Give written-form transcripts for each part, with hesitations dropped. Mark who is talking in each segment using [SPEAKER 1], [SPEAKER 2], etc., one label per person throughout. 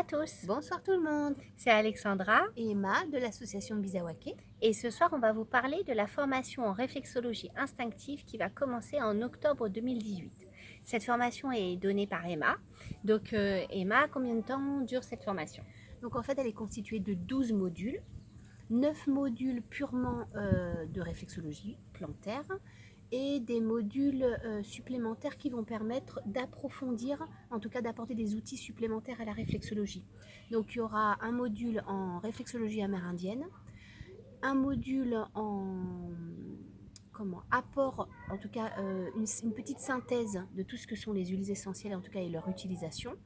[SPEAKER 1] à tous,
[SPEAKER 2] Bonsoir tout le monde,
[SPEAKER 1] c'est Alexandra
[SPEAKER 2] Emma de l'association Bizawake.
[SPEAKER 1] et ce soir on va vous parler de la formation en réflexologie instinctive qui va commencer en octobre 2018. Cette formation est donnée par Emma. Donc Emma, combien de temps dure cette formation?
[SPEAKER 2] Donc en fait elle est constituée de 12 modules, 9 modules purement de réflexologie plantaire et des modules supplémentaires qui vont permettre d'approfondir, en tout cas d'apporter des outils supplémentaires à la réflexologie. Donc il y aura un module en réflexologie amérindienne, un module en apport, en tout cas une petite synthèse de tout ce que sont les huiles essentielles, en tout cas et leur utilisation,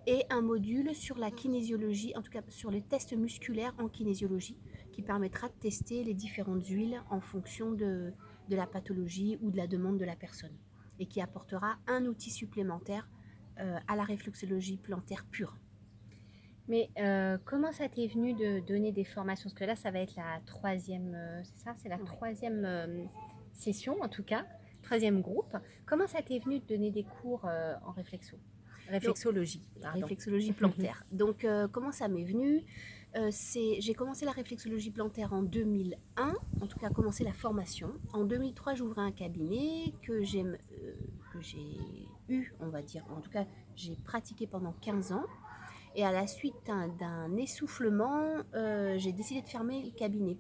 [SPEAKER 2] et un module sur la kinésiologie, en tout cas sur les tests musculaires en kinésiologie, qui permettra de tester les différentes huiles en fonction de la pathologie ou de la demande de la personne, et qui apportera un outil supplémentaire à la réflexologie plantaire pure.
[SPEAKER 1] Mais comment ça t'est venu de donner des formations? Parce que là ça va être la troisième, c'est ça? C'est la
[SPEAKER 2] Ouais.
[SPEAKER 1] troisième session en tout cas, troisième groupe. Comment ça t'est venu de donner des cours en réflexologie, pardon.
[SPEAKER 2] Réflexologie plantaire. Donc, comment ça m'est venu? J'ai commencé la réflexologie plantaire en 2001, en tout cas commencé la formation. En 2003, j'ouvrais un cabinet que j'ai eu, on va dire, en tout cas, j'ai pratiqué pendant 15 ans. Et à la suite d'un essoufflement, j'ai décidé de fermer le cabinet.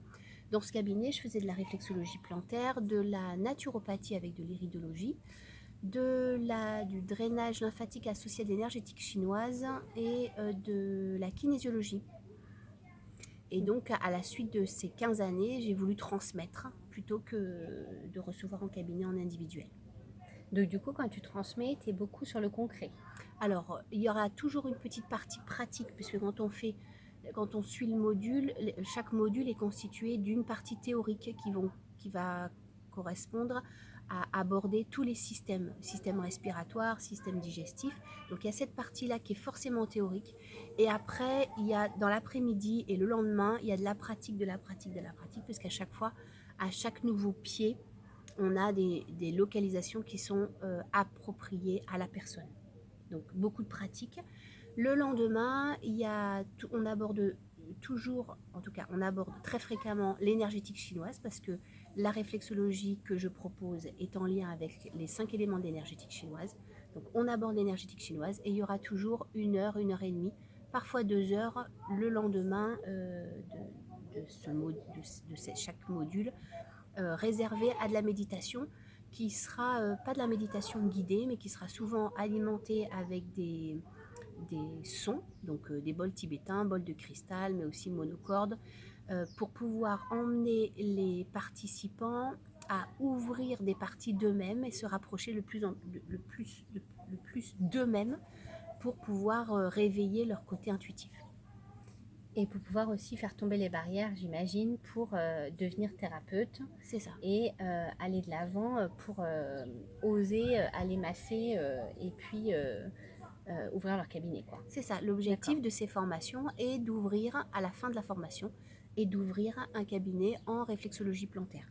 [SPEAKER 2] Dans ce cabinet, je faisais de la réflexologie plantaire, de la naturopathie avec de l'iridologie, du drainage lymphatique associé à de l'énergétique chinoise et de la kinésiologie. Et donc, à la suite de ces 15 années, j'ai voulu transmettre plutôt que de recevoir en cabinet en individuel.
[SPEAKER 1] Donc du coup, quand tu transmets, tu es beaucoup sur le concret.
[SPEAKER 2] Alors, il y aura toujours une petite partie pratique, puisque quand on suit le module, chaque module est constitué d'une partie théorique qui va correspondre à aborder tous les systèmes, système respiratoire, système digestif. Donc il y a cette partie-là qui est forcément théorique. Et après, il y a dans l'après-midi et le lendemain, il y a de la pratique, de la pratique, de la pratique, puisqu'à chaque fois, à chaque nouveau pied, on a des localisations qui sont appropriées à la personne. Donc beaucoup de pratique. Le lendemain, on aborde toujours, en tout cas, on aborde très fréquemment l'énergétique chinoise parce que la réflexologie que je propose est en lien avec les 5 éléments de l'énergétique chinoise. Donc on aborde l'énergétique chinoise et il y aura toujours 1 heure, 1 heure et demie, parfois 2 heures le lendemain de chaque module réservé à de la méditation qui sera pas de la méditation guidée, mais qui sera souvent alimentée avec des sons, donc des bols tibétains, bols de cristal, mais aussi monocorde, pour pouvoir emmener les participants à ouvrir des parties d'eux-mêmes et se rapprocher le plus d'eux-mêmes pour pouvoir réveiller leur côté intuitif.
[SPEAKER 1] Et pour pouvoir aussi faire tomber les barrières, j'imagine, pour devenir thérapeute.
[SPEAKER 2] C'est ça.
[SPEAKER 1] Et aller de l'avant pour oser aller masser et puis ouvrir leur cabinet, quoi.
[SPEAKER 2] C'est ça. L'objectif de ces formations est d'ouvrir, à la fin de la formation, et d'ouvrir un cabinet en réflexologie plantaire.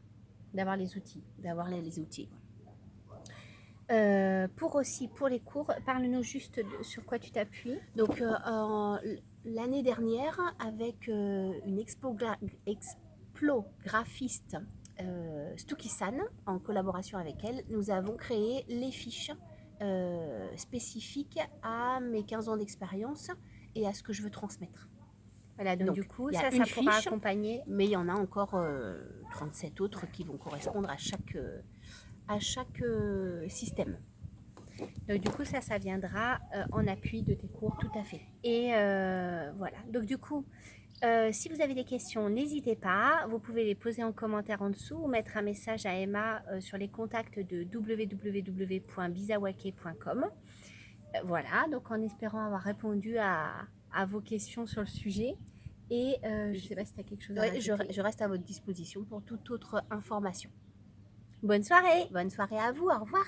[SPEAKER 1] D'avoir les outils.
[SPEAKER 2] D'avoir les outils.
[SPEAKER 1] Pour les cours, parle-nous juste sur quoi tu t'appuies.
[SPEAKER 2] Donc, l'année dernière, avec une explographiste Stuki-san, en collaboration avec elle, nous avons créé les fiches spécifiques à mes 15 ans d'expérience et à ce que je veux transmettre.
[SPEAKER 1] Voilà, donc du coup,
[SPEAKER 2] il y a
[SPEAKER 1] ça
[SPEAKER 2] une
[SPEAKER 1] pourra
[SPEAKER 2] fiche,
[SPEAKER 1] accompagner.
[SPEAKER 2] mais il y en a encore 37 autres qui vont correspondre à chaque système.
[SPEAKER 1] Donc du coup, ça viendra en appui de tes cours.
[SPEAKER 2] Tout à fait.
[SPEAKER 1] Et voilà. Donc du coup, si vous avez des questions, n'hésitez pas. Vous pouvez les poser en commentaire en dessous ou mettre un message à Emma sur les contacts de www.bizawake.com. Voilà, donc en espérant avoir répondu à vos questions sur le sujet. Et je ne sais pas si tu as quelque chose à rajouter.
[SPEAKER 2] Je reste à votre disposition pour toute autre information.
[SPEAKER 1] Bonne soirée.
[SPEAKER 2] Bonne soirée à vous, au revoir.